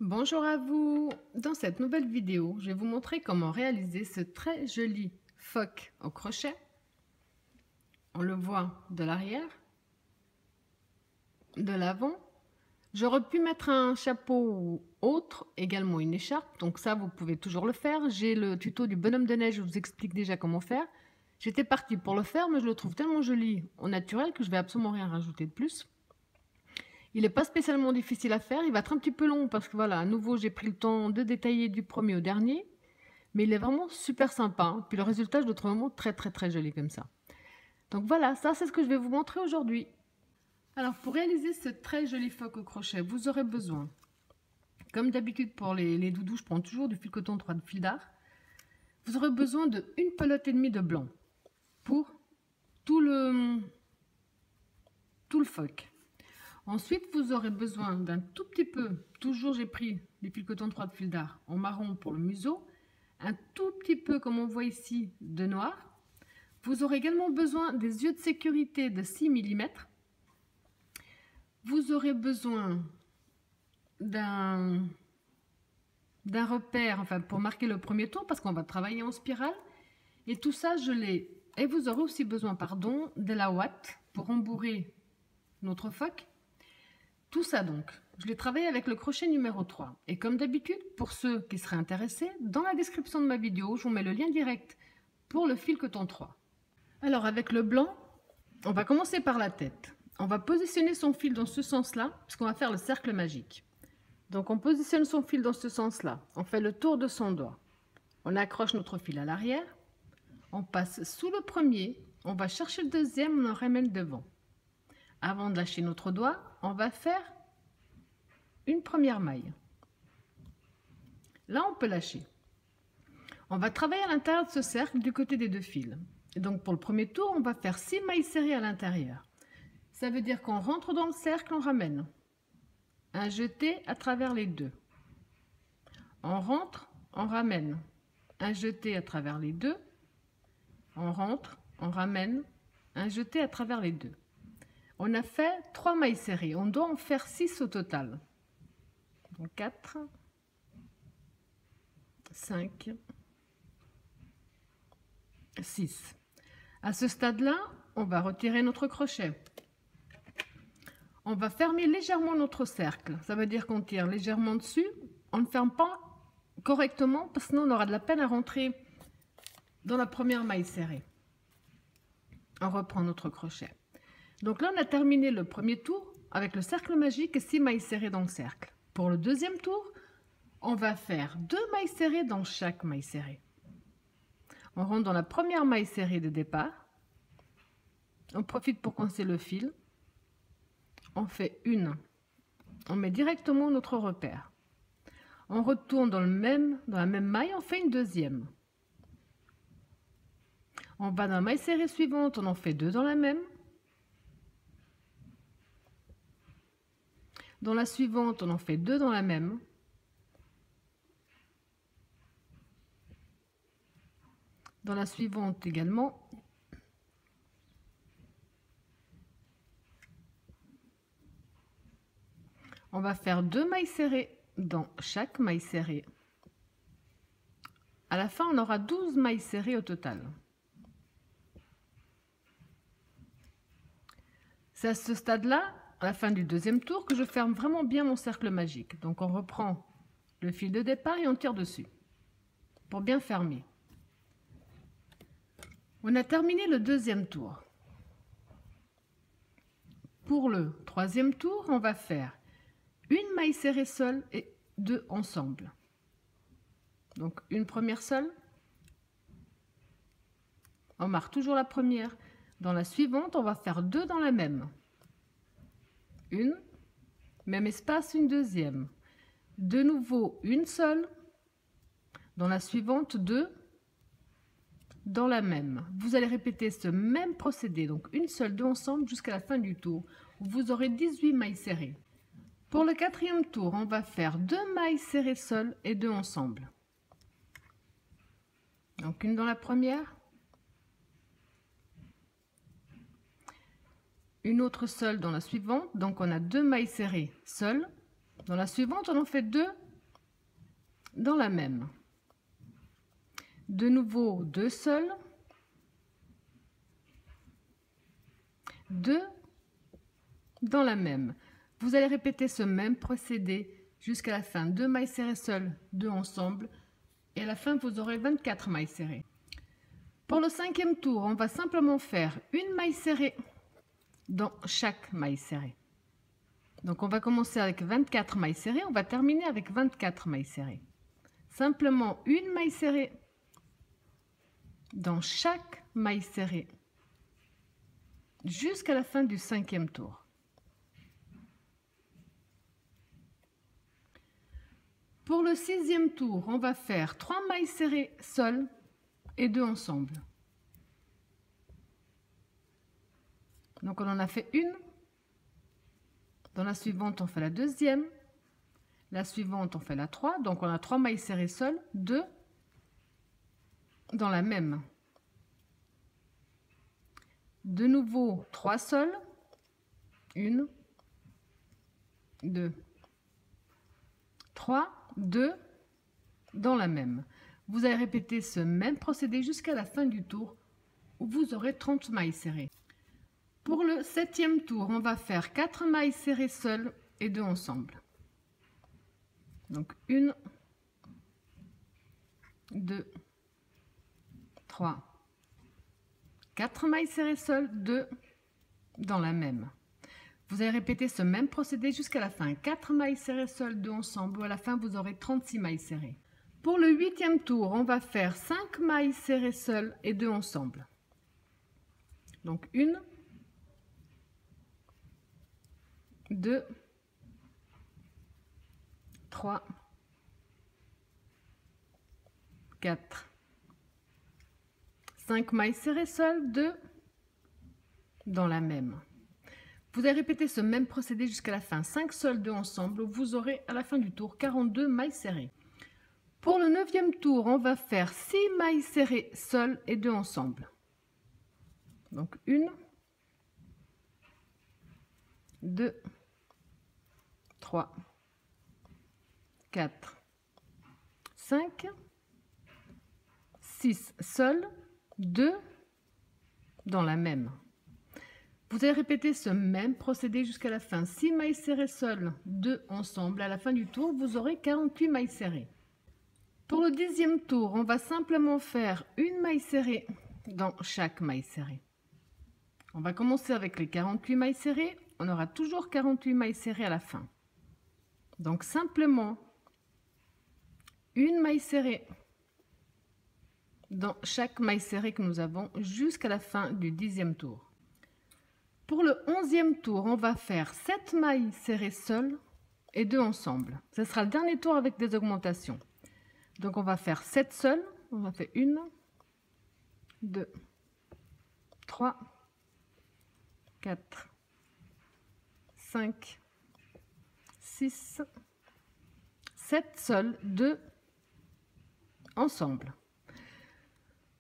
Bonjour à vous! Dans cette nouvelle vidéo, je vais vous montrer comment réaliser ce très joli phoque au crochet. On le voit de l'arrière, de l'avant. J'aurais pu mettre un chapeau ou autre, également une écharpe, donc ça vous pouvez toujours le faire. J'ai le tuto du bonhomme de neige, je vous explique déjà comment faire. J'étais partie pour le faire, mais je le trouve tellement joli au naturel que je vais absolument rien rajouter de plus. Il n'est pas spécialement difficile à faire, il va être un petit peu long parce que voilà, à nouveau j'ai pris le temps de détailler du premier au dernier, mais il est vraiment super sympa, hein. Puis le résultat je le trouve vraiment très joli comme ça. Donc voilà, ça c'est ce que je vais vous montrer aujourd'hui. Alors pour réaliser ce très joli phoque au crochet, vous aurez besoin, comme d'habitude pour les doudous, je prends toujours du fil coton 3 de fil d'art. Vous aurez besoin de 1 pelote et demie de blanc pour tout le phoque. Ensuite, vous aurez besoin d'un tout petit peu, toujours j'ai pris des fils coton 3 de fil d'art en marron pour le museau, un tout petit peu comme on voit ici de noir. Vous aurez également besoin des yeux de sécurité de 6 mm. Vous aurez besoin d'un repère, enfin pour marquer le premier tour parce qu'on va travailler en spirale. Et tout ça, je l'ai. Et vous aurez aussi besoin, pardon, de la ouate pour embourrer notre phoque. Tout ça donc, je l'ai travaillé avec le crochet numéro 3. Et comme d'habitude, pour ceux qui seraient intéressés, dans la description de ma vidéo, je vous mets le lien direct pour le fil coton 3. Alors avec le blanc, on va commencer par la tête. On va positionner son fil dans ce sens-là, puisqu'on va faire le cercle magique. Donc on positionne son fil dans ce sens-là. On fait le tour de son doigt. On accroche notre fil à l'arrière. On passe sous le premier. On va chercher le deuxième, on en ramène devant. Avant de lâcher notre doigt, on va faire une première maille. Là, on peut lâcher. On va travailler à l'intérieur de ce cercle du côté des deux fils. Et donc, pour le premier tour, on va faire 6 mailles serrées à l'intérieur. Ça veut dire qu'on rentre dans le cercle, on ramène. Un jeté à travers les deux. On rentre, on ramène. Un jeté à travers les deux. On rentre, on ramène. Un jeté à travers les deux. On a fait 3 mailles serrées. On doit en faire 6 au total. Donc 4, 5, 6. À ce stade-là, on va retirer notre crochet. On va fermer légèrement notre cercle. Ça veut dire qu'on tire légèrement dessus. On ne ferme pas correctement parce que sinon on aura de la peine à rentrer dans la première maille serrée. On reprend notre crochet. Donc là, on a terminé le premier tour avec le cercle magique et 6 mailles serrées dans le cercle. Pour le deuxième tour, on va faire 2 mailles serrées dans chaque maille serrée. On rentre dans la première maille serrée de départ. On profite pour coincer le fil. On fait une. On met directement notre repère. On retourne dans la même maille, on fait une deuxième. On va dans la maille serrée suivante, on en fait 2 dans la même. Dans la suivante, on en fait 2 dans la même. Dans la suivante également. On va faire 2 mailles serrées dans chaque maille serrée. À la fin, on aura 12 mailles serrées au total. C'est à ce stade-là, à la fin du deuxième tour, que je ferme vraiment bien mon cercle magique. Donc on reprend le fil de départ et on tire dessus pour bien fermer. On a terminé le deuxième tour. Pour le troisième tour, on va faire une maille serrée seule et 2 ensemble. Donc une première seule. On marque toujours la première. Dans la suivante, on va faire 2 dans la même. Une, même espace, une deuxième. De nouveau, une seule. Dans la suivante, 2. Dans la même. Vous allez répéter ce même procédé, donc une seule, 2 ensemble, jusqu'à la fin du tour. Vous aurez 18 mailles serrées. Pour le quatrième tour, on va faire 2 mailles serrées seules et 2 ensemble. Donc une dans la première. Une autre seule dans la suivante, donc on a 2 mailles serrées seules. Dans la suivante, on en fait 2 dans la même. De nouveau 2 seuls, 2 dans la même. Vous allez répéter ce même procédé jusqu'à la fin. 2 mailles serrées seules, 2 ensemble, et à la fin vous aurez 24 mailles serrées. Pour le 5e tour, on va simplement faire une maille serrée dans chaque maille serrée. Donc on va commencer avec 24 mailles serrées, on va terminer avec 24 mailles serrées. Simplement une maille serrée dans chaque maille serrée jusqu'à la fin du 5e tour. Pour le 6e tour, on va faire 3 mailles serrées seules et 2 ensemble. Donc on en a fait une. Dans la suivante, on fait la deuxième. La suivante, on fait la 3. Donc on a 3 mailles serrées seules, 2 dans la même. De nouveau 3 seuls, 1, 2, 3, 2 dans la même. Vous allez répéter ce même procédé jusqu'à la fin du tour où vous aurez 30 mailles serrées. Pour le 7e tour, on va faire 4 mailles serrées seules et 2 ensemble. Donc 1, 2, 3, 4 mailles serrées seules, 2 dans la même. Vous allez répéter ce même procédé jusqu'à la fin. 4 mailles serrées seules, 2 ensemble, ou à la fin vous aurez 36 mailles serrées. Pour le 8e tour, on va faire 5 mailles serrées seules et 2 ensemble. Donc 1, 2, 3, 4, 5 mailles serrées seules, 2 dans la même. Vous allez répéter ce même procédé jusqu'à la fin. 5 seuls, 2 ensemble, vous aurez à la fin du tour 42 mailles serrées. Pour le 9e tour, on va faire 6 mailles serrées seules et 2 ensemble. Donc 1, 2, 3, 4, 5, 6 seuls, 2 dans la même. Vous allez répéter ce même procédé jusqu'à la fin. 6 mailles serrées seules, 2 ensemble. À la fin du tour, vous aurez 48 mailles serrées. Pour le 10e tour, on va simplement faire une maille serrée dans chaque maille serrée. On va commencer avec les 48 mailles serrées. On aura toujours 48 mailles serrées à la fin. Donc simplement une maille serrée dans chaque maille serrée que nous avons jusqu'à la fin du 10e tour. Pour le 11e tour, on va faire 7 mailles serrées seules et 2 ensemble. Ce sera le dernier tour avec des augmentations. Donc on va faire 7 seules. On va faire 1, 2, 3, 4, 5, 6, 7 seules, 2 ensemble.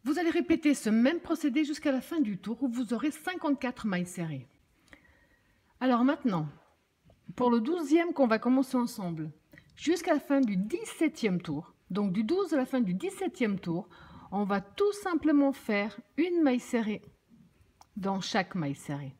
Vous allez répéter ce même procédé jusqu'à la fin du tour où vous aurez 54 mailles serrées. Alors maintenant, pour le 12e qu'on va commencer ensemble, jusqu'à la fin du 17e tour, donc du 12 à la fin du 17e tour, on va tout simplement faire une maille serrée dans chaque maille serrée.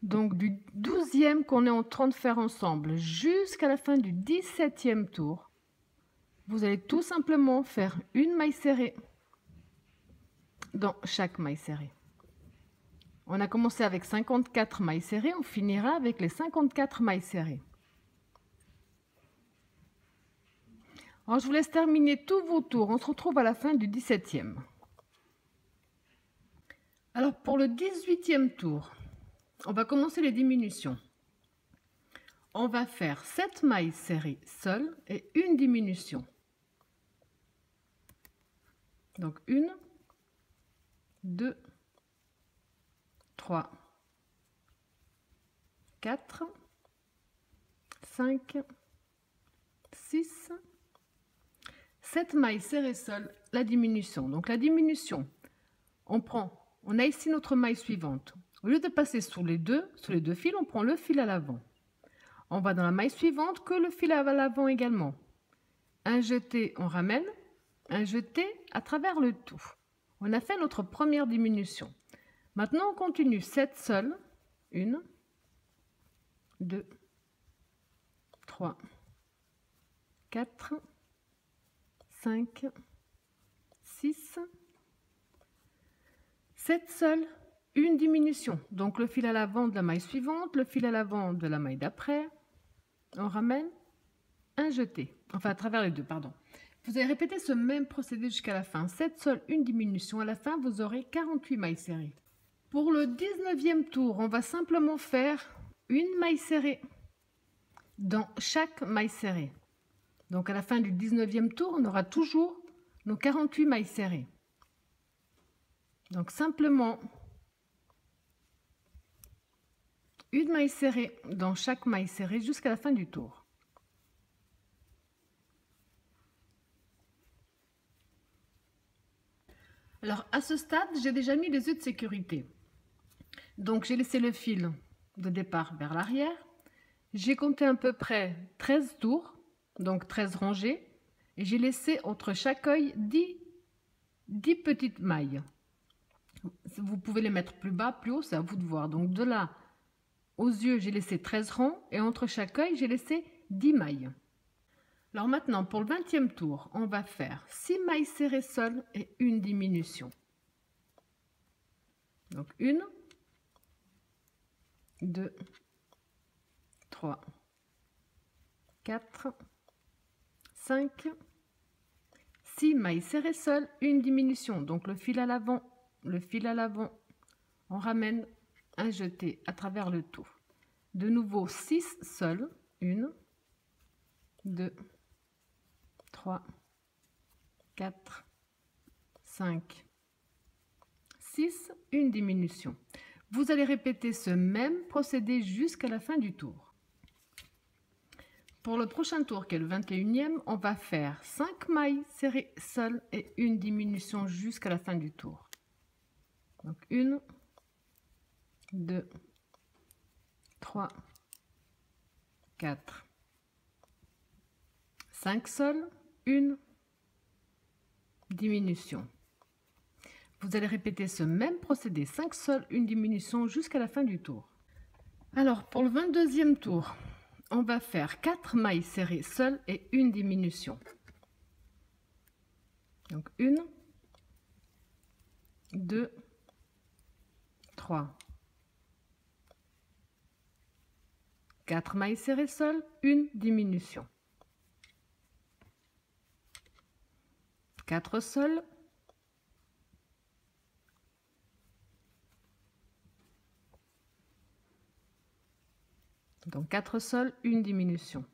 Donc du 12e qu'on est en train de faire ensemble jusqu'à la fin du 17e tour, vous allez tout simplement faire une maille serrée dans chaque maille serrée. On a commencé avec 54 mailles serrées, on finira avec les 54 mailles serrées. Alors je vous laisse terminer tous vos tours, on se retrouve à la fin du 17e. Alors pour le 18e tour, on va commencer les diminutions. On va faire 7 mailles serrées seules et une diminution. Donc 1, 2, 3, 4, 5, 6, 7 mailles serrées seules la diminution. Donc la diminution, on a ici notre maille suivante. Au lieu de passer sur les deux fils, on prend le fil à l'avant. On va dans la maille suivante, que le fil à l'avant également. Un jeté, on ramène, un jeté à travers le tout. On a fait notre première diminution. Maintenant, on continue 7 seules. 1, 2, 3, 4, 5, 6, 7 seules, une diminution. Donc le fil à l'avant de la maille suivante, le fil à l'avant de la maille d'après. On ramène, un jeté. Enfin, à travers les deux, pardon. Vous allez répéter ce même procédé jusqu'à la fin. 7 seules, une diminution. À la fin, vous aurez 48 mailles serrées. Pour le 19e tour, on va simplement faire une maille serrée dans chaque maille serrée. Donc à la fin du 19e tour, on aura toujours nos 48 mailles serrées. Donc simplement une maille serrée dans chaque maille serrée jusqu'à la fin du tour. Alors à ce stade, j'ai déjà mis les œufs de sécurité. Donc j'ai laissé le fil de départ vers l'arrière. J'ai compté à peu près 13 tours, donc 13 rangées. Et j'ai laissé entre chaque œil 10 petites mailles. Vous pouvez les mettre plus bas, plus haut, c'est à vous de voir. Donc de là aux yeux, j'ai laissé 13 rangs et entre chaque œil, j'ai laissé 10 mailles. Alors maintenant, pour le 20e tour, on va faire 6 mailles serrées seules et une diminution. Donc 1, 2, 3, 4, 5, 6 mailles serrées seules, une diminution. Donc le fil à l'avant, on ramène un jeté à travers le tout. De nouveau 6 seuls, 1, 2, 3, 4, 5, 6, une diminution. Vous allez répéter ce même procédé jusqu'à la fin du tour. Pour le prochain tour, qui est le 21e, on va faire 5 mailles serrées seules et une diminution jusqu'à la fin du tour. Donc 1, 2, 3, 4, 5 seuls, une diminution. Vous allez répéter ce même procédé, 5 seuls, une diminution jusqu'à la fin du tour. Alors pour le 22e tour, on va faire 4 mailles serrées seules et une diminution. Donc 1, 2, 3, 4 mailles serrées seules, une diminution. 4 seuls, donc 4 seuls, une diminution.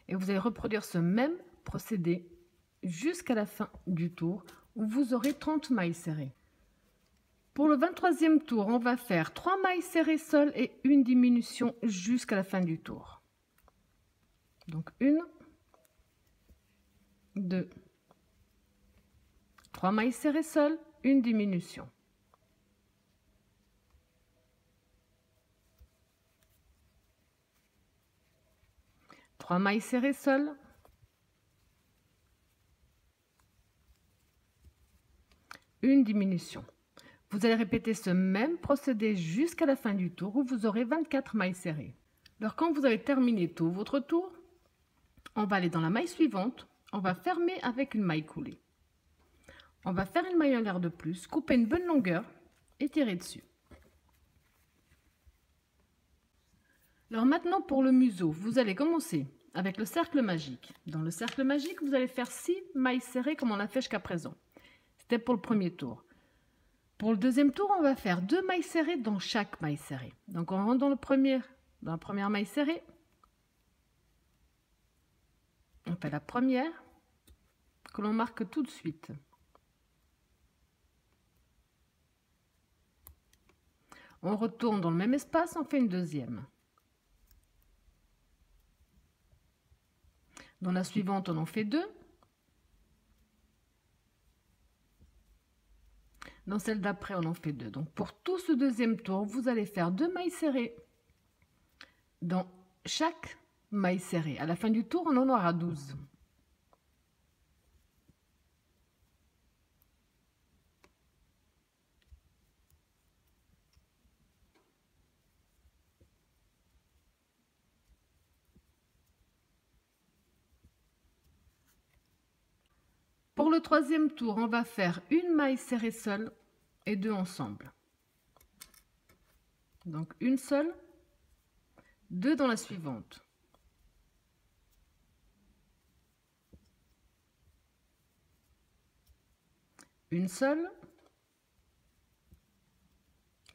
Et vous allez reproduire ce même procédé jusqu'à la fin du tour où vous aurez 30 mailles serrées. Pour le 23e tour, on va faire 3 mailles serrées seules et une diminution jusqu'à la fin du tour. Donc 1, 2, 3 mailles serrées seules, une diminution. Trois mailles serrées seules, une diminution. Vous allez répéter ce même procédé jusqu'à la fin du tour où vous aurez 24 mailles serrées. Alors quand vous avez terminé tout votre tour, on va aller dans la maille suivante, on va fermer avec une maille coulée. On va faire une maille en l'air de plus, couper une bonne longueur et tirer dessus. Alors maintenant pour le museau, vous allez commencer avec le cercle magique. Dans le cercle magique, vous allez faire 6 mailles serrées comme on l'a fait jusqu'à présent. C'était pour le premier tour. Pour le deuxième tour, on va faire 2 mailles serrées dans chaque maille serrée. Donc on rentre dans la première maille serrée. On fait la première que l'on marque tout de suite. On retourne dans le même espace, on fait une deuxième. Dans la suivante, on en fait 2. Dans celle d'après, on en fait 2. Donc pour tout ce deuxième tour, vous allez faire 2 mailles serrées dans chaque maille serrée. À la fin du tour, on en aura 12. Pour le troisième tour, on va faire une maille serrée seule et 2 ensemble. Donc une seule, 2 dans la suivante. Une seule,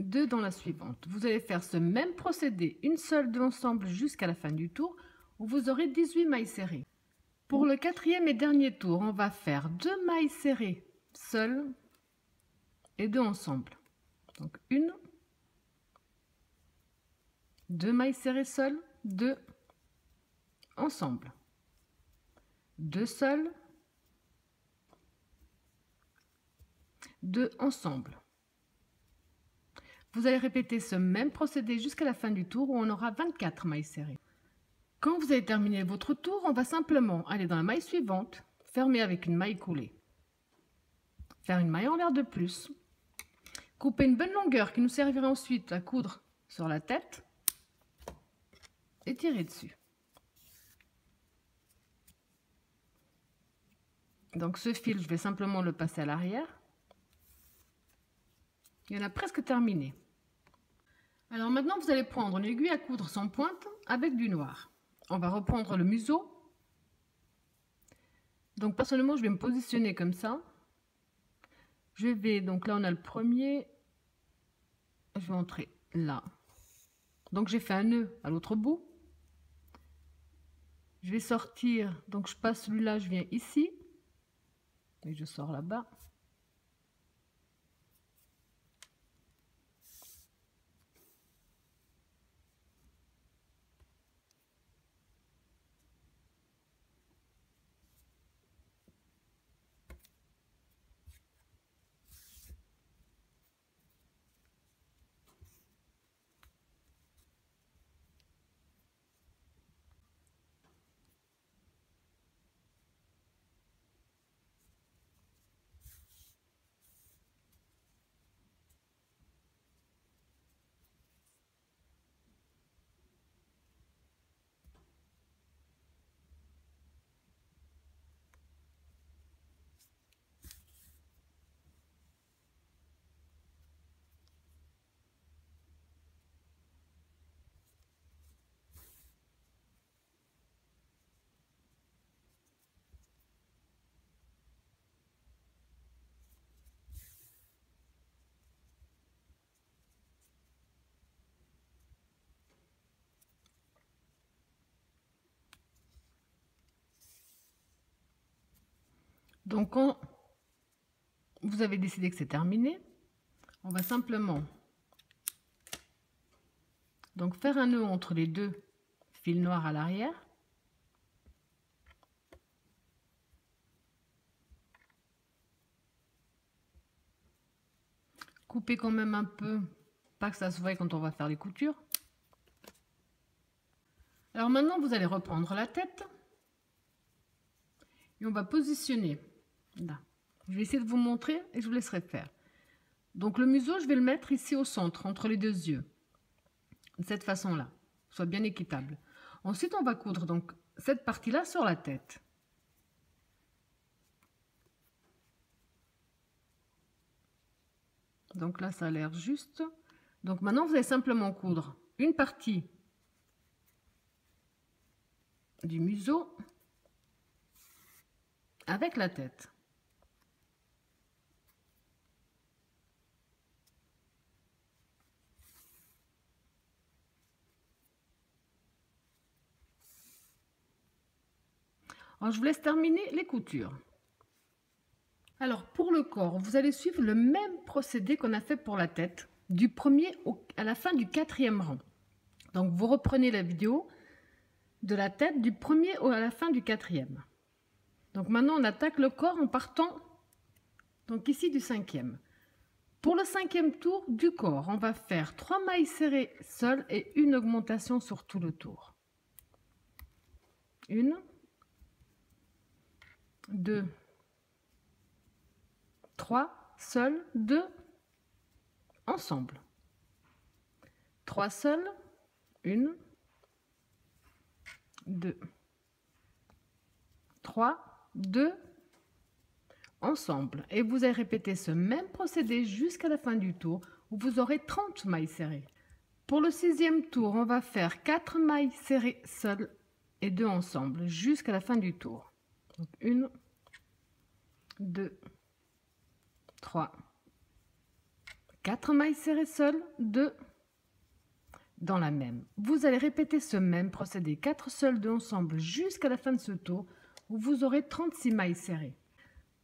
2 dans la suivante. Vous allez faire ce même procédé, une seule, 2 ensemble jusqu'à la fin du tour, où vous aurez 18 mailles serrées. Pour le quatrième et dernier tour, on va faire 2 mailles serrées seules et 2 ensemble. Donc une, 2 mailles serrées seules, 2 ensemble. 2 seules, 2 ensemble. Vous allez répéter ce même procédé jusqu'à la fin du tour où on aura 24 mailles serrées. Quand vous avez terminé votre tour, on va simplement aller dans la maille suivante, fermer avec une maille coulée. Faire une maille en l'air de plus. Couper une bonne longueur qui nous servira ensuite à coudre sur la tête. Et tirer dessus. Donc ce fil, je vais simplement le passer à l'arrière. Il y en a presque terminé. Alors maintenant, vous allez prendre une aiguille à coudre sans pointe avec du noir. On va reprendre le museau. Donc personnellement, je vais me positionner comme ça. Je vais, donc là on a le premier. Je vais entrer là. Donc j'ai fait un nœud à l'autre bout. Je vais sortir, donc je passe celui-là, je viens ici. Et je sors là-bas. Donc quand vous avez décidé que c'est terminé, on va simplement donc faire un nœud entre les deux fils noirs à l'arrière. Couper quand même un peu, pas que ça se voie quand on va faire les coutures. Alors maintenant, vous allez reprendre la tête et on va positionner là. Je vais essayer de vous montrer et je vous laisserai faire. Donc le museau, je vais le mettre ici au centre, entre les deux yeux. De cette façon-là, soit bien équitable. Ensuite, on va coudre donc cette partie-là sur la tête. Donc là, ça a l'air juste. Donc maintenant, vous allez simplement coudre une partie du museau avec la tête. Alors, je vous laisse terminer les coutures. Alors, pour le corps, vous allez suivre le même procédé qu'on a fait pour la tête, du premier à la fin du quatrième rang. Donc, vous reprenez la vidéo de la tête du premier à la fin du quatrième. Donc, maintenant, on attaque le corps en partant donc ici du cinquième. Pour le 5e tour du corps, on va faire 3 mailles serrées seules et une augmentation sur tout le tour. 1, 2, 3, seules, 2, ensemble. 3 seules, 1, 2, 3, 2, ensemble. Et vous allez répéter ce même procédé jusqu'à la fin du tour où vous aurez 30 mailles serrées. Pour le 6e tour, on va faire 4 mailles serrées seules et 2 ensemble jusqu'à la fin du tour. Donc 1, 2, 3, 4 mailles serrées seules, 2 dans la même. Vous allez répéter ce même procédé 4 seules, 2 ensemble jusqu'à la fin de ce tour où vous aurez 36 mailles serrées.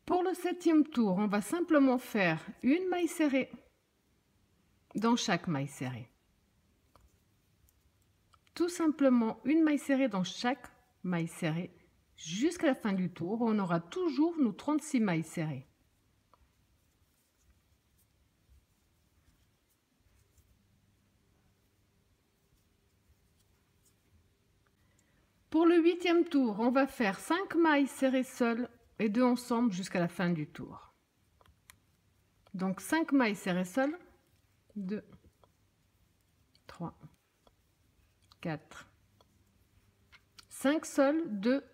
Pour le 7e tour, on va simplement faire une maille serrée dans chaque maille serrée. Tout simplement une maille serrée dans chaque maille serrée jusqu'à la fin du tour. On aura toujours nos 36 mailles serrées. Pour le 8e tour, on va faire 5 mailles serrées seules et 2 ensemble jusqu'à la fin du tour. Donc 5 mailles serrées seules, 2, 3, 4, 5 seules, 2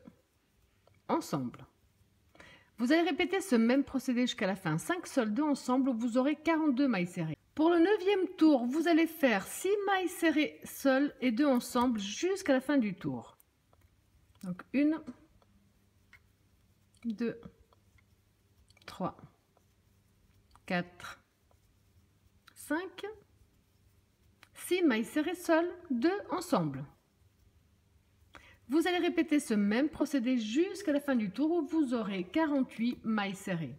ensemble. Vous allez répéter ce même procédé jusqu'à la fin, 5 seules, 2 ensemble, vous aurez 42 mailles serrées. Pour le 9e tour, vous allez faire 6 mailles serrées seules et 2 ensemble jusqu'à la fin du tour. Donc 1, 2, 3, 4, 5, 6 mailles serrées seules, 2 ensemble. Vous allez répéter ce même procédé jusqu'à la fin du tour où vous aurez 48 mailles serrées.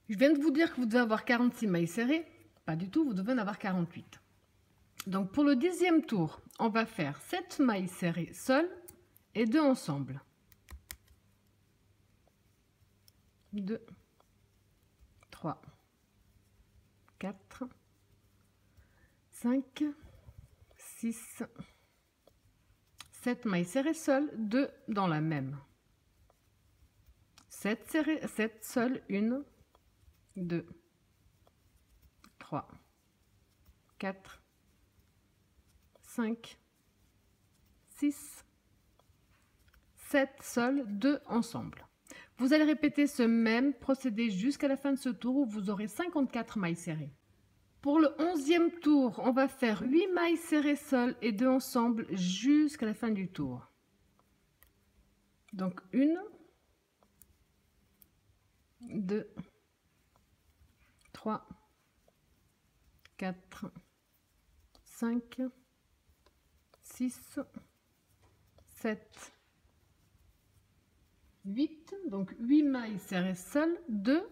Je viens de vous dire que vous devez avoir 46 mailles serrées. Pas du tout, vous devez en avoir 48. Donc pour le 10e tour, on va faire 7 mailles serrées seules et 2 ensemble. 2, 3, 4, 5, 6, 7 mailles serrées seules, 2 dans la même. 7 seules, 1, 2, 3, 4, 5, 6, 7 seules, 2 ensemble. Vous allez répéter ce même procédé jusqu'à la fin de ce tour où vous aurez 54 mailles serrées. Pour le 11e tour, on va faire 8 mailles serrées seules et 2 ensemble jusqu'à la fin du tour. Donc 1, 2, 3, 4, 5, 6, 7, 8, donc 8 mailles serrées seules, 2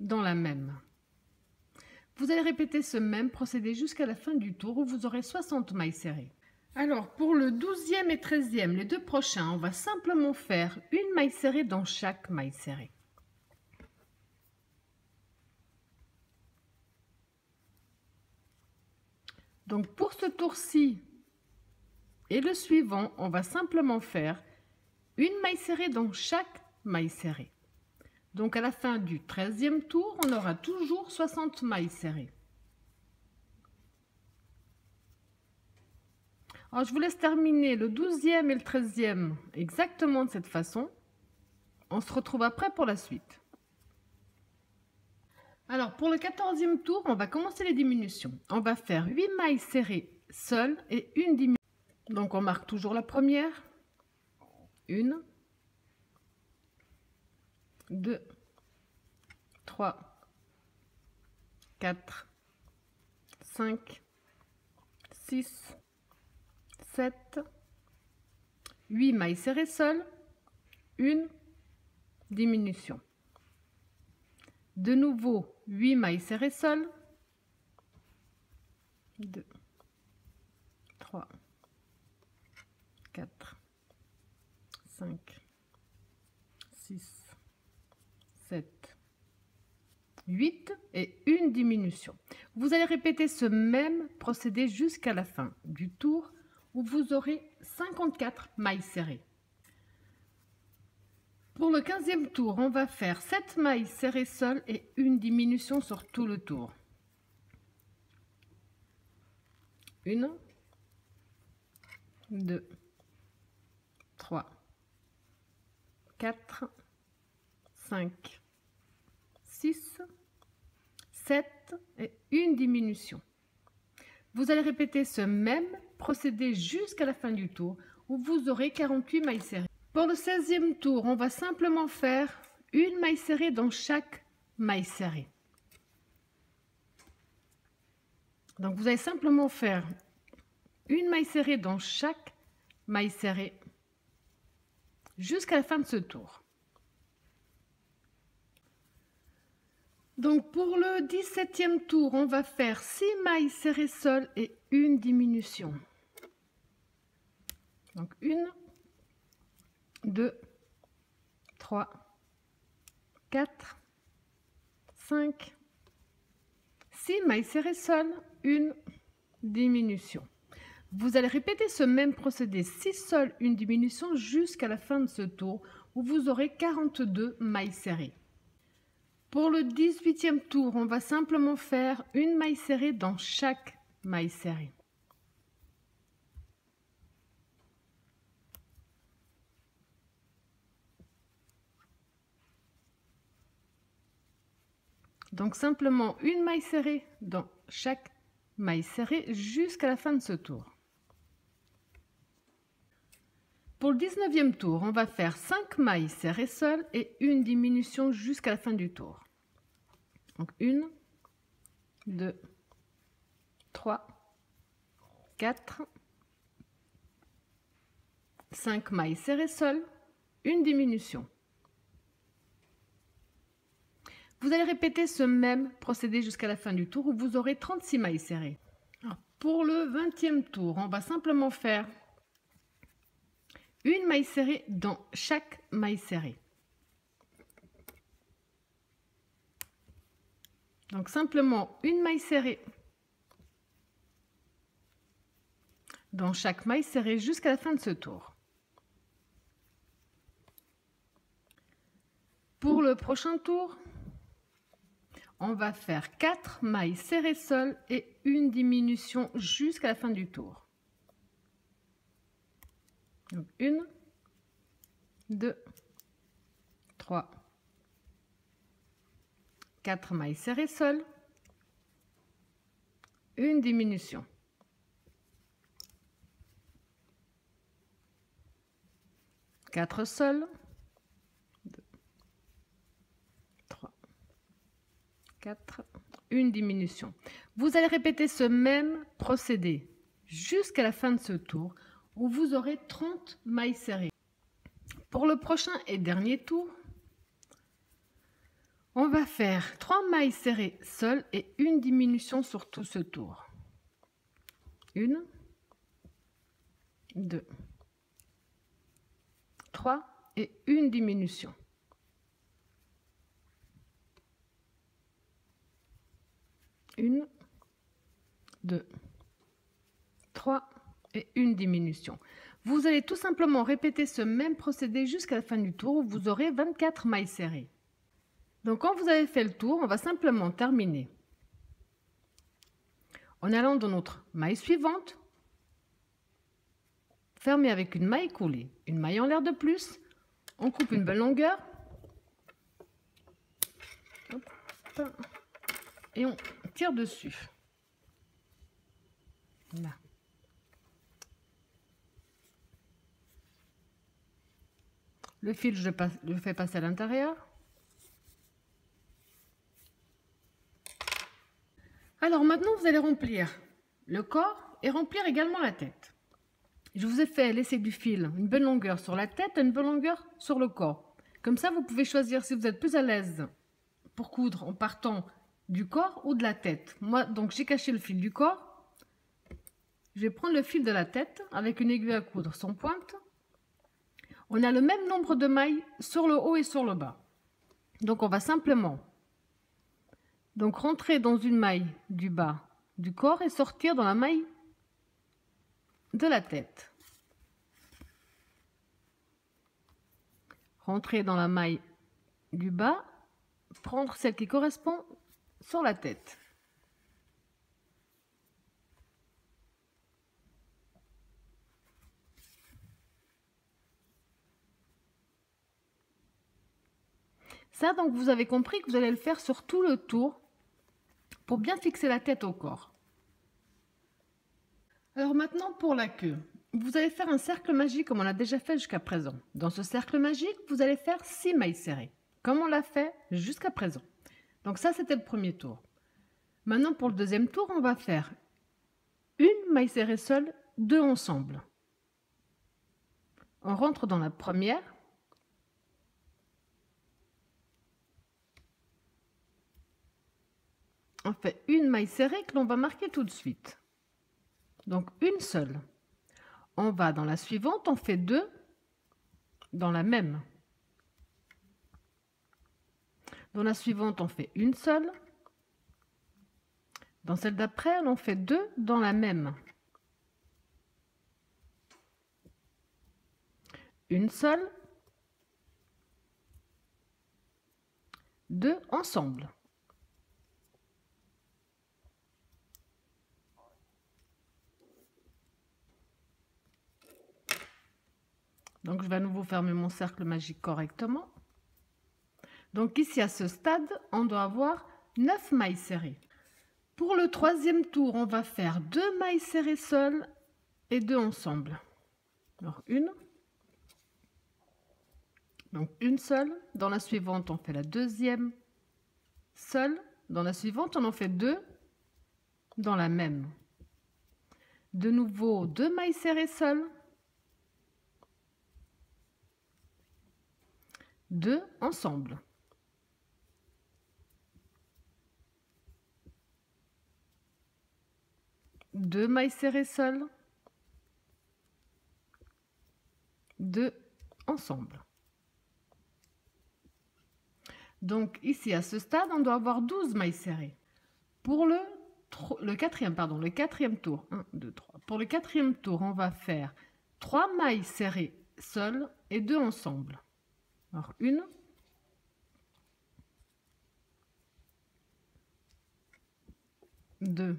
dans la même. Vous allez répéter ce même procédé jusqu'à la fin du tour où vous aurez 60 mailles serrées. Alors pour le 12e et 13e, les deux prochains, on va simplement faire une maille serrée dans chaque maille serrée. Donc pour ce tour-ci et le suivant, on va simplement faire une maille serrée dans chaque maille serrée. Donc à la fin du 13e tour, on aura toujours 60 mailles serrées. Alors je vous laisse terminer le 12e et le 13e exactement de cette façon. On se retrouve après pour la suite. Alors pour le 14e tour, on va commencer les diminutions. On va faire 8 mailles serrées seules et une diminution. Donc on marque toujours la première. 1, 2, 3, 4, 5, 6, 7, 8 mailles serrées seules, une diminution. De nouveau, 8 mailles serrées seules, 2, 3, 4, 5, 6, 7, 8 et une diminution. Vous allez répéter ce même procédé jusqu'à la fin du tour où vous aurez 54 mailles serrées. Pour le 15e tour, on va faire 7 mailles serrées seules et une diminution sur tout le tour. 1, 2, 3, 4, 5, 6, 7 et une diminution. Vous allez répéter ce même procédé jusqu'à la fin du tour où vous aurez 48 mailles serrées. Pour le 16e tour, on va simplement faire une maille serrée dans chaque maille serrée. Donc vous allez simplement faire une maille serrée dans chaque maille serrée jusqu'à la fin de ce tour. Donc pour le 17e tour, on va faire 6 mailles serrées seules et une diminution. Donc 1, 2, 3, 4, 5, 6 mailles serrées seules, une diminution. Vous allez répéter ce même procédé 6 seules, une diminution jusqu'à la fin de ce tour où vous aurez 42 mailles serrées. Pour le 18e tour, on va simplement faire une maille serrée dans chaque maille serrée. Donc simplement une maille serrée dans chaque maille serrée jusqu'à la fin de ce tour. Pour le 19e tour, on va faire 5 mailles serrées seules et une diminution jusqu'à la fin du tour. Donc 1, 2, 3, 4, 5 mailles serrées seules, une diminution. Vous allez répéter ce même procédé jusqu'à la fin du tour où vous aurez 36 mailles serrées. Alors, pour le 20e tour, on va simplement faire une maille serrée dans chaque maille serrée. Donc simplement une maille serrée dans chaque maille serrée jusqu'à la fin de ce tour. Pour le prochain tour, on va faire 4 mailles serrées seules et une diminution jusqu'à la fin du tour. Donc 1, 2, 3, 4 mailles serrées seules, une diminution. Quatre seules, 2, 3, 4, une diminution. Vous allez répéter ce même procédé jusqu'à la fin de ce tour où vous aurez 30 mailles serrées. Pour le prochain et dernier tour, on va faire 3 mailles serrées seules et une diminution sur tout ce tour. 1, 2, 3 et une diminution. 1, 2, 3 et une diminution. Vous allez tout simplement répéter ce même procédé jusqu'à la fin du tour où vous aurez 24 mailles serrées. Donc quand vous avez fait le tour, on va simplement terminer en allant dans notre maille suivante, fermer avec une maille coulée, une maille en l'air de plus, on coupe une belle longueur et on tire dessus. Là. Le fil, je le fais passer à l'intérieur. Alors maintenant, vous allez remplir le corps et remplir également la tête. Je vous ai fait laisser du fil, une bonne longueur sur la tête et une bonne longueur sur le corps. Comme ça, vous pouvez choisir si vous êtes plus à l'aise pour coudre en partant du corps ou de la tête. Moi, donc, j'ai caché le fil du corps. Je vais prendre le fil de la tête avec une aiguille à coudre sans pointe. On a le même nombre de mailles sur le haut et sur le bas. Donc, on va simplement Donc rentrer dans une maille du bas du corps et sortir dans la maille de la tête. Rentrer dans la maille du bas, prendre celle qui correspond sur la tête. Ça, donc, vous avez compris que vous allez le faire sur tout le tour pour bien fixer la tête au corps. Alors maintenant, pour la queue. Vous allez faire un cercle magique comme on l'a déjà fait jusqu'à présent. Dans ce cercle magique, vous allez faire 6 mailles serrées, comme on l'a fait jusqu'à présent. Donc ça, c'était le premier tour. Maintenant, pour le deuxième tour, on va faire une maille serrée seule, 2 ensemble. On rentre dans la première. On fait une maille serrée que l'on va marquer tout de suite. Donc une seule. On va dans la suivante, on fait 2 dans la même. Dans la suivante, on fait une seule. Dans celle d'après, on en fait 2 dans la même. Une seule. 2 ensemble. Donc, je vais à nouveau fermer mon cercle magique correctement. Donc, ici, à ce stade, on doit avoir 9 mailles serrées. Pour le troisième tour, on va faire 2 mailles serrées seules et 2 ensemble. Alors, une. Donc, une seule. Dans la suivante, on fait la deuxième seule. Dans la suivante, on en fait 2 dans la même. De nouveau, 2 mailles serrées seules. 2 ensemble. Deux mailles serrées seules. 2 ensemble. Donc ici, à ce stade, on doit avoir 12 mailles serrées. Pour le quatrième tour, 1, 2, 3. Pour le quatrième tour, on va faire 3 mailles serrées seules et 2 ensemble. Alors, une. Deux.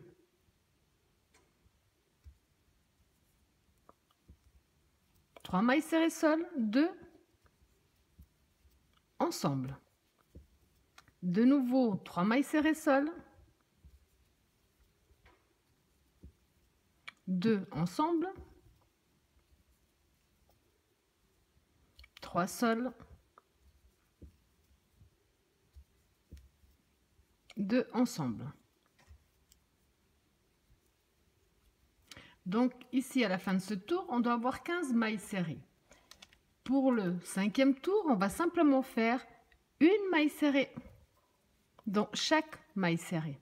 Trois mailles serrées seules, 2 ensemble. De nouveau, 3 mailles serrées seules, 2 ensemble, 3 seules, 2 ensemble. Donc ici, à la fin de ce tour, on doit avoir 15 mailles serrées. Pour le cinquième tour, on va simplement faire une maille serrée dans chaque maille serrée.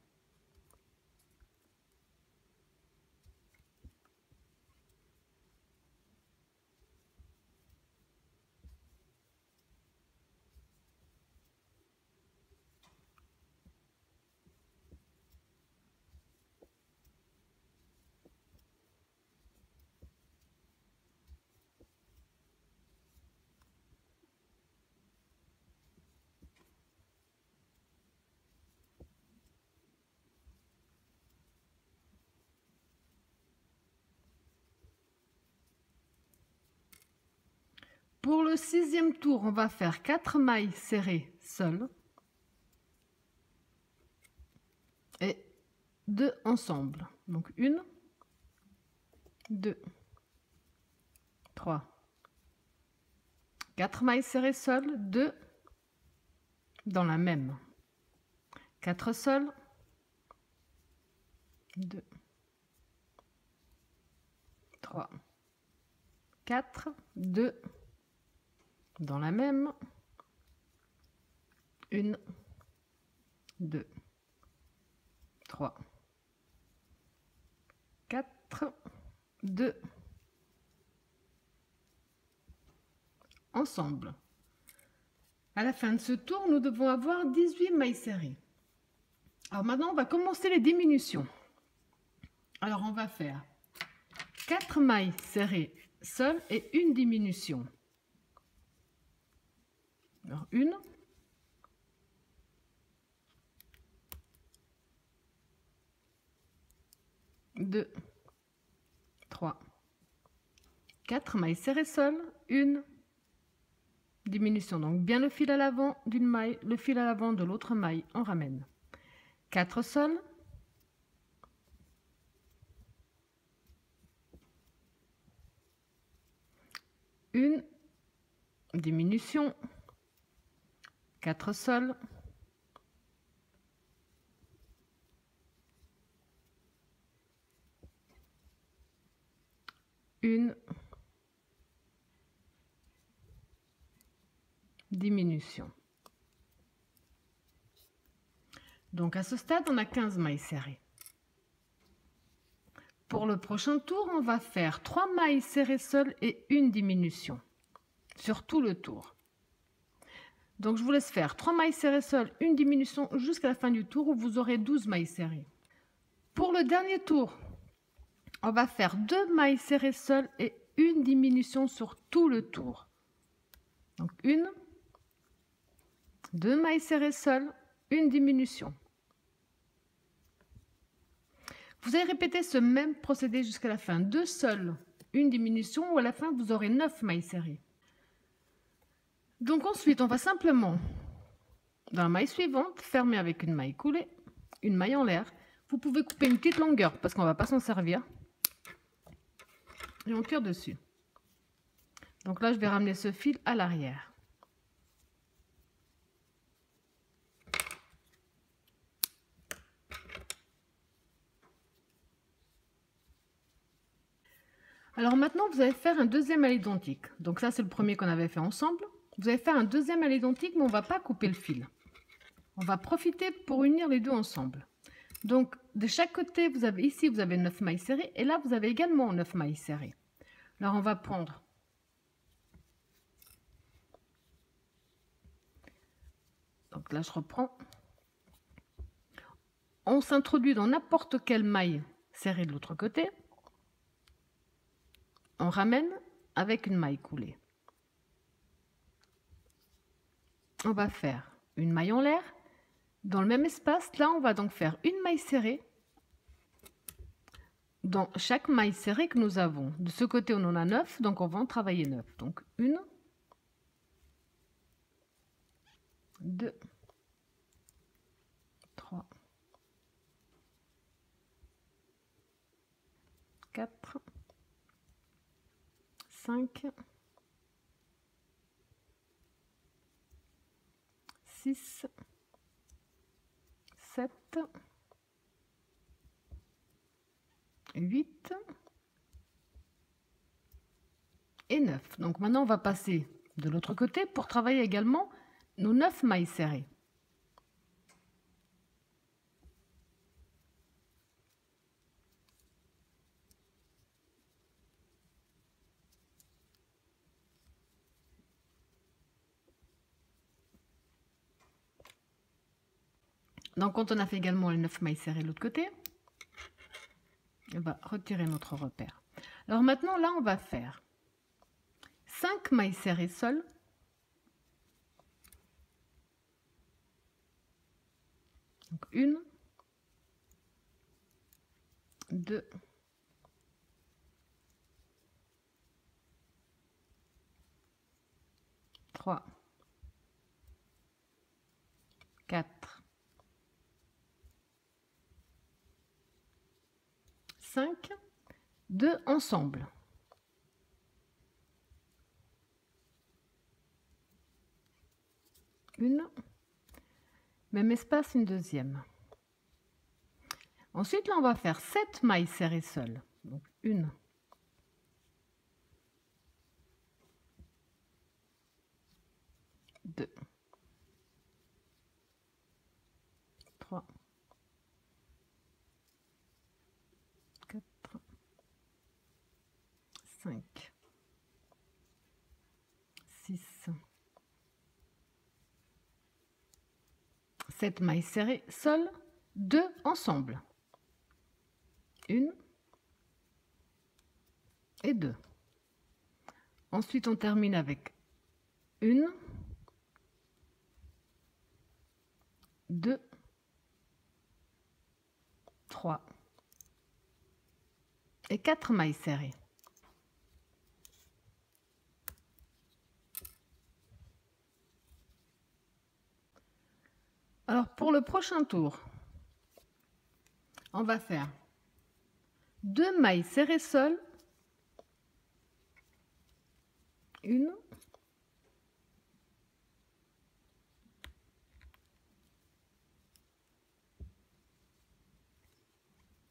Pour le sixième tour, on va faire 4 mailles serrées seules et 2 ensemble. Donc 1, 2, 3, 4 mailles serrées seules, 2 dans la même. 4 seules, 2, 3, 4, 2 dans la même, 1, 2, 3, 4, 2 ensemble. À la fin de ce tour, nous devons avoir 18 mailles serrées. Alors maintenant, on va commencer les diminutions. Alors, on va faire 4 mailles serrées seules et une diminution. Alors, 1, 2, 3, 4 mailles serrées seules, une diminution. Donc bien le fil à l'avant d'une maille, le fil à l'avant de l'autre maille, on ramène. 4 sols, une diminution, 4 sols, une diminution. Donc à ce stade, on a 15 mailles serrées. Pour le prochain tour, on va faire 3 mailles serrées seules et une diminution sur tout le tour. Donc je vous laisse faire 3 mailles serrées seules, une diminution jusqu'à la fin du tour où vous aurez 12 mailles serrées. Pour le dernier tour, on va faire 2 mailles serrées seules et une diminution sur tout le tour. Donc 1, 2 mailles serrées seules, une diminution. Vous allez répéter ce même procédé jusqu'à la fin. 2 seules, une diminution, ou à la fin, vous aurez 9 mailles serrées. Donc ensuite, on va simplement, dans la maille suivante, fermer avec une maille coulée, une maille en l'air. Vous pouvez couper une petite longueur parce qu'on ne va pas s'en servir. Et on tire dessus. Donc là, je vais ramener ce fil à l'arrière. Alors maintenant, vous allez faire un deuxième à l'identique. Donc ça, c'est le premier qu'on avait fait ensemble. Vous allez faire un deuxième à l'identique, mais on ne va pas couper le fil. On va profiter pour unir les deux ensemble. Donc de chaque côté, vous avez ici, vous avez 9 mailles serrées, et là, vous avez également 9 mailles serrées. Alors on va prendre donc là, je reprends. On s'introduit dans n'importe quelle maille serrée de l'autre côté. On ramène avec une maille coulée. On va faire une maille en l'air. Dans le même espace, là, on va donc faire une maille serrée dans chaque maille serrée que nous avons. De ce côté, on en a 9, donc on va en travailler 9. Donc 1, 2, 3, 4, 5, 6, 7, 8 et 9. Donc maintenant, on va passer de l'autre côté pour travailler également nos 9 mailles serrées. Donc quand on a fait également les 9 mailles serrées de l'autre côté, on va retirer notre repère. Alors maintenant, là, on va faire 5 mailles serrées seules. Donc 1, 2, 3, 4, 5, 2 ensemble. Une, même espace, une deuxième. Ensuite, là, on va faire 7 mailles serrées seules. Donc 1, 2, 3, 4, 5, 6, 7 mailles serrées seules 2 ensemble. 1 et 2. Ensuite, on termine avec 1, 2, 3 et 4 mailles serrées. Alors, pour le prochain tour, on va faire 2 mailles serrées seules, 1,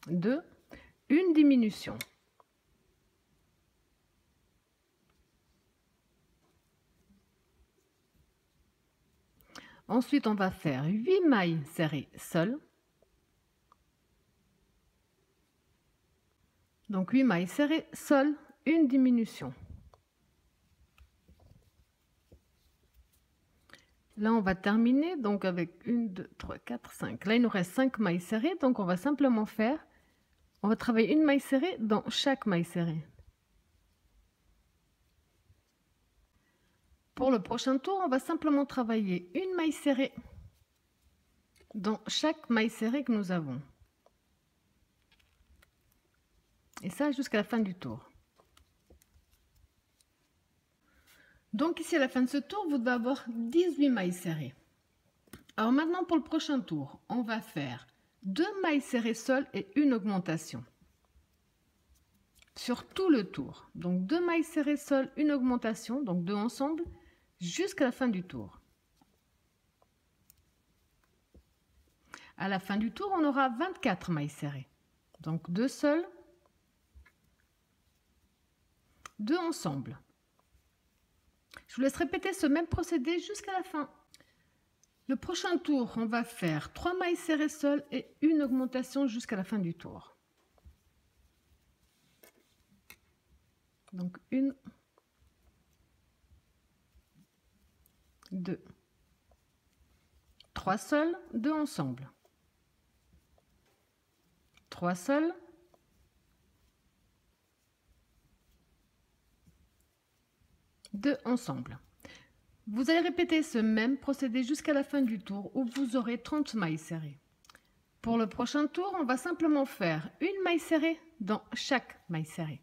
2, une diminution. Ensuite, on va faire 8 mailles serrées seules. Donc 8 mailles serrées seules, une diminution. Là, on va terminer donc avec 1, 2, 3, 4, 5. Là, il nous reste 5 mailles serrées, donc on va simplement faire, on va travailler une maille serrée dans chaque maille serrée. Pour le prochain tour, on va simplement travailler une maille serrée dans chaque maille serrée que nous avons. Et ça jusqu'à la fin du tour. Donc ici à la fin de ce tour, vous devez avoir 18 mailles serrées. Alors maintenant pour le prochain tour, on va faire 2 mailles serrées seules et une augmentation. Sur tout le tour. Donc 2 mailles serrées seules, une augmentation, donc 2 ensemble, jusqu'à la fin du tour. À la fin du tour, on aura 24 mailles serrées. Donc 2 seules, 2 ensemble. Je vous laisse répéter ce même procédé jusqu'à la fin. Le prochain tour, on va faire 3 mailles serrées seules et une augmentation jusqu'à la fin du tour. Donc 1, 2, 3 seules, 2 ensemble. 3 seules, 2 ensemble. Vous allez répéter ce même procédé jusqu'à la fin du tour où vous aurez 30 mailles serrées. Pour le prochain tour, on va simplement faire une maille serrée dans chaque maille serrée.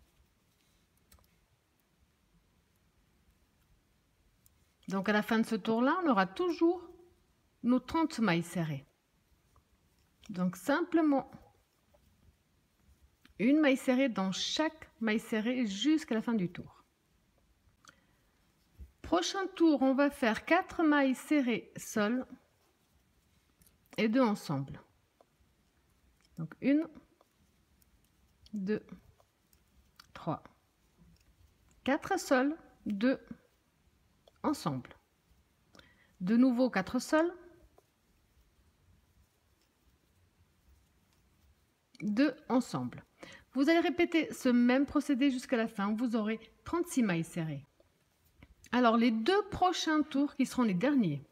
Donc à la fin de ce tour-là, on aura toujours nos 30 mailles serrées. Donc simplement une maille serrée dans chaque maille serrée jusqu'à la fin du tour. Prochain tour, on va faire 4 mailles serrées seules et 2 ensemble. Donc 1, 2, 3, 4 seules, 2 ensemble. De nouveau 4 seules, 2 ensemble. Vous allez répéter ce même procédé jusqu'à la fin, vous aurez 36 mailles serrées. Alors, les 2 prochains tours qui seront les derniers.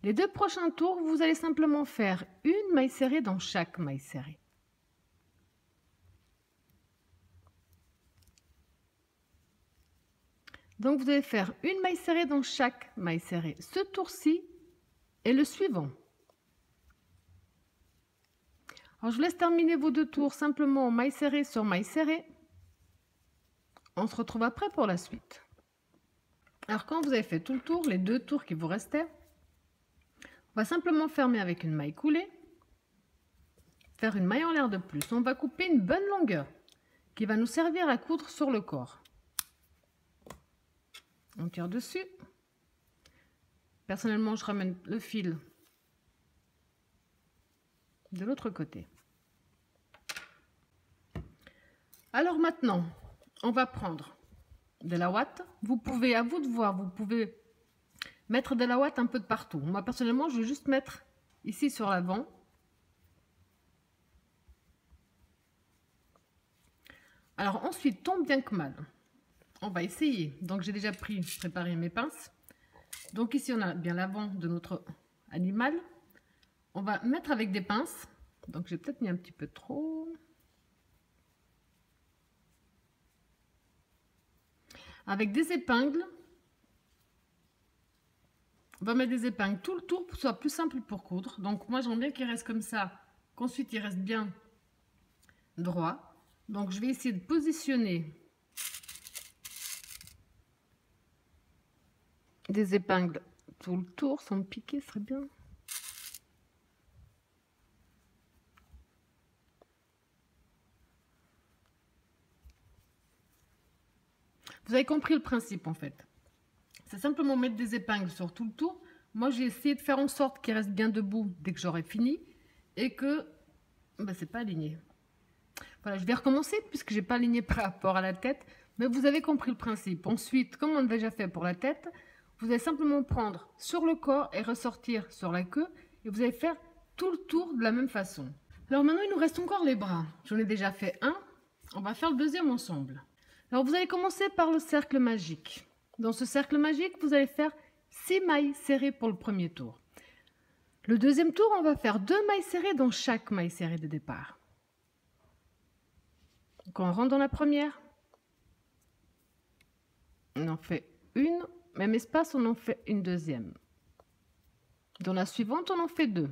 Les 2 prochains tours, vous allez simplement faire une maille serrée dans chaque maille serrée. Donc, vous allez faire une maille serrée dans chaque maille serrée. Ce tour-ci est le suivant. Alors, je vous laisse terminer vos 2 tours simplement en maille serrée sur maille serrée. On se retrouve après pour la suite. Alors, quand vous avez fait tout le tour, les 2 tours qui vous restaient, on va simplement fermer avec une maille coulée, faire une maille en l'air de plus. On va couper une bonne longueur qui va nous servir à coudre sur le corps. On tire dessus. Personnellement, je ramène le fil de l'autre côté. Alors maintenant, on va prendre de la ouate. Vous pouvez, à vous de voir, vous pouvez mettre de la ouate un peu de partout. Moi, personnellement, je vais juste mettre ici sur l'avant. Alors ensuite, tant bien que mal, on va essayer. Donc j'ai déjà préparé mes pinces. Donc ici, on a bien l'avant de notre animal. On va mettre avec des pinces Donc j'ai peut-être mis un petit peu trop. Avec des épingles, on va mettre des épingles tout le tour pour que ce soit plus simple pour coudre. Donc moi j'aime bien qu'il reste comme ça, qu'ensuite il reste bien droit. Donc je vais essayer de positionner des épingles tout le tour sans me piquer, ce serait bien. Vous avez compris le principe en fait. C'est simplement mettre des épingles sur tout le tour. Moi j'ai essayé de faire en sorte qu'il reste bien debout dès que j'aurai fini et que c'est pas aligné. Voilà, je vais recommencer puisque j'ai pas aligné par rapport à la tête, mais vous avez compris le principe. Ensuite, comme on a déjà fait pour la tête, vous allez simplement prendre sur le corps et ressortir sur la queue et vous allez faire tout le tour de la même façon. Alors maintenant il nous reste encore les bras. J'en ai déjà fait un, on va faire le deuxième ensemble. Alors vous allez commencer par le cercle magique. Dans ce cercle magique, vous allez faire 6 mailles serrées pour le premier tour. Le deuxième tour, on va faire 2 mailles serrées dans chaque maille serrée de départ. Donc on rentre dans la première, on en fait une, même espace, on en fait une deuxième. Dans la suivante, on en fait 2.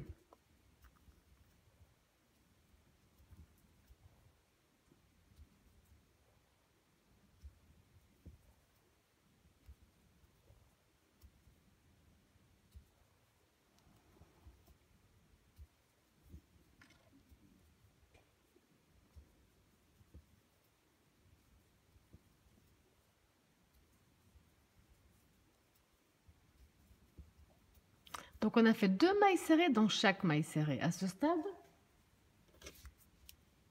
Donc on a fait 2 mailles serrées dans chaque maille serrée. À ce stade,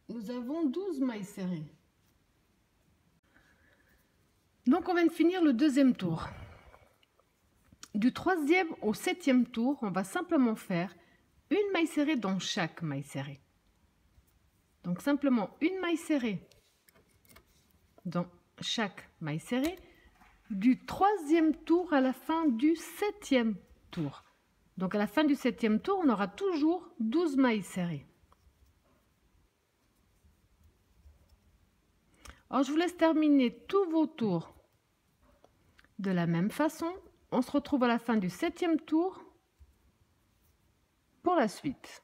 nous avons 12 mailles serrées. Donc on vient de finir le deuxième tour. Du 3e au 7e tour, on va simplement faire une maille serrée dans chaque maille serrée. Donc simplement une maille serrée dans chaque maille serrée du 3e tour à la fin du 7e tour. Donc à la fin du 7e tour, on aura toujours 12 mailles serrées. Alors je vous laisse terminer tous vos tours de la même façon. On se retrouve à la fin du 7e tour pour la suite.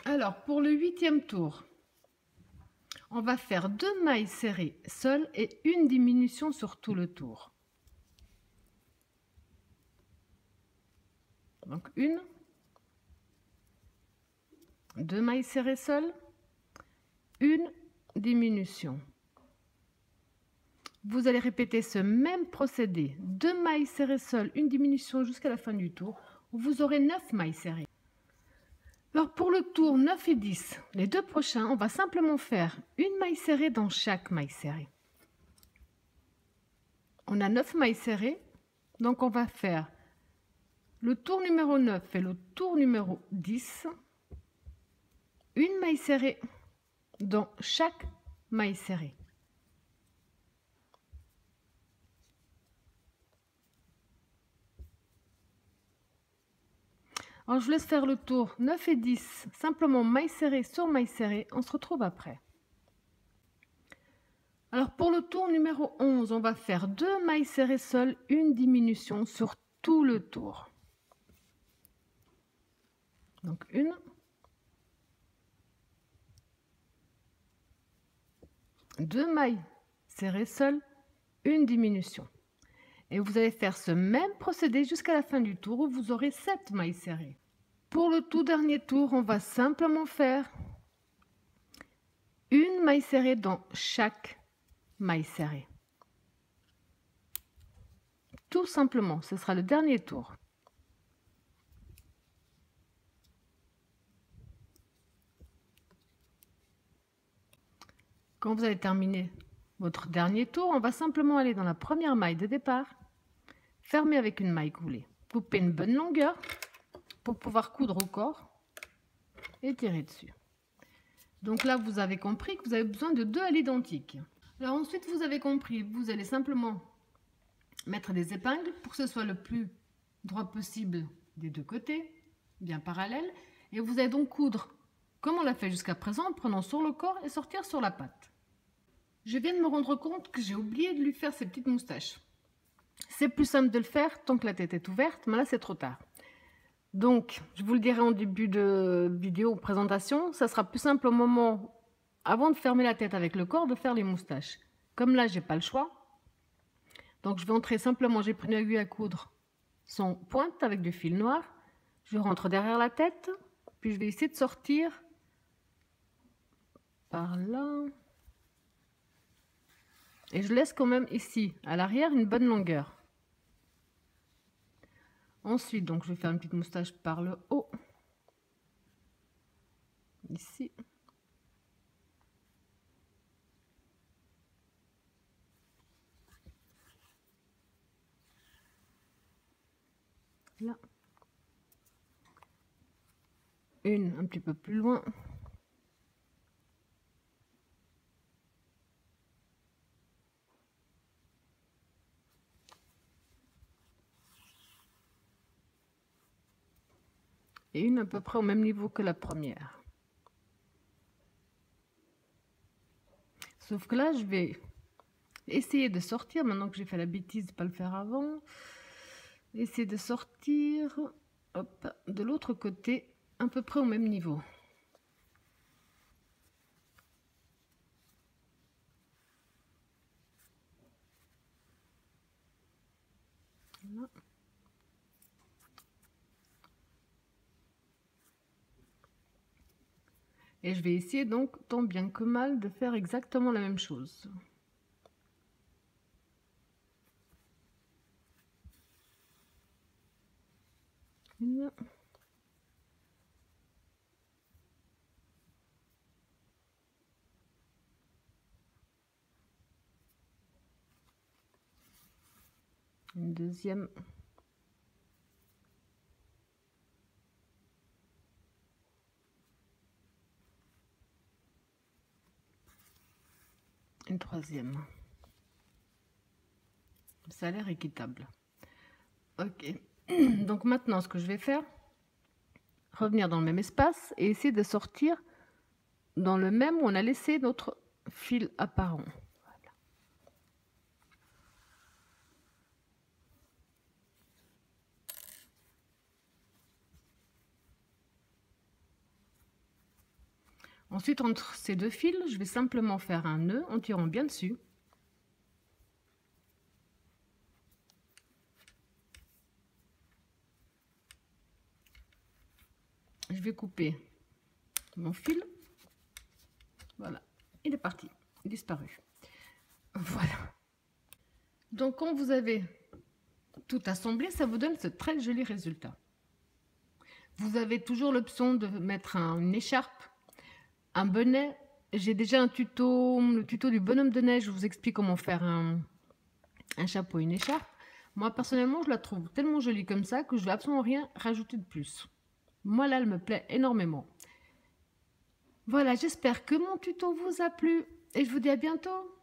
Alors pour le 8e tour, on va faire 2 mailles serrées seules et une diminution sur tout le tour. Donc 1, 2 mailles serrées seules, une diminution. Vous allez répéter ce même procédé, 2 mailles serrées seules, une diminution jusqu'à la fin du tour, où vous aurez 9 mailles serrées. Alors pour le tour 9 et 10, les deux prochains, on va simplement faire une maille serrée dans chaque maille serrée. On a 9 mailles serrées, donc on va faire le tour numéro 9 et le tour numéro 10, une maille serrée dans chaque maille serrée. Alors, je vous laisse faire le tour 9 et 10, simplement maille serrée sur maille serrée. On se retrouve après. Alors, pour le tour numéro 11, on va faire 2 mailles serrées seules, une diminution sur tout le tour. Donc, une. Deux mailles serrées seules, une diminution. Et vous allez faire ce même procédé jusqu'à la fin du tour où vous aurez 7 mailles serrées. Pour le tout dernier tour, on va simplement faire une maille serrée dans chaque maille serrée. Tout simplement, ce sera le dernier tour. Quand vous avez terminé votre dernier tour, on va simplement aller dans la première maille de départ, fermer avec une maille coulée, couper une bonne longueur pour pouvoir coudre au corps et tirer dessus. Donc là, vous avez compris que vous avez besoin de 2 à l'identique. Alors ensuite, vous avez compris, vous allez simplement mettre des épingles pour que ce soit le plus droit possible des deux côtés, bien parallèles. Et vous allez donc coudre, comme on l'a fait jusqu'à présent, en prenant sur le corps et sortir sur la patte. Je viens de me rendre compte que j'ai oublié de lui faire ses petites moustaches. C'est plus simple de le faire tant que la tête est ouverte, mais là c'est trop tard. Donc, je vous le dirai en début de vidéo ou présentation, ça sera plus simple au moment, avant de fermer la tête avec le corps, de faire les moustaches. Comme là, j'ai pas le choix. Donc, je vais entrer simplement, j'ai pris une aiguille à coudre sans pointe avec du fil noir. Je rentre derrière la tête, puis je vais essayer de sortir par là. Et je laisse quand même ici, à l'arrière, une bonne longueur. Ensuite, donc, je vais faire une petite moustache par le haut. Ici. Là. Une un petit peu plus loin. Et une à peu près au même niveau que la première. Sauf que là, je vais essayer de sortir, maintenant que j'ai fait la bêtise de ne pas le faire avant. Essayer de sortir, hop, de l'autre côté, à peu près au même niveau. Là. Et je vais essayer donc, tant bien que mal, de faire exactement la même chose. Là. Une deuxième. Une troisième. Ça a l'air équitable. Ok. Donc maintenant, ce que je vais faire, revenir dans le même espace et essayer de sortir dans le même où on a laissé notre fil apparent. Voilà. Ensuite, entre ces deux fils, je vais simplement faire un nœud en tirant bien dessus. Je vais couper mon fil. Voilà, il est parti, il est disparu. Voilà. Donc quand vous avez tout assemblé, ça vous donne ce très joli résultat. Vous avez toujours l'option de mettre une écharpe, un bonnet. J'ai déjà un tuto, le tuto du bonhomme de neige, je vous explique comment faire un chapeau, une écharpe. Moi personnellement, je la trouve tellement jolie comme ça que je ne vais absolument rien rajouter de plus. Moi là, elle me plaît énormément. Voilà, j'espère que mon tuto vous a plu et je vous dis à bientôt.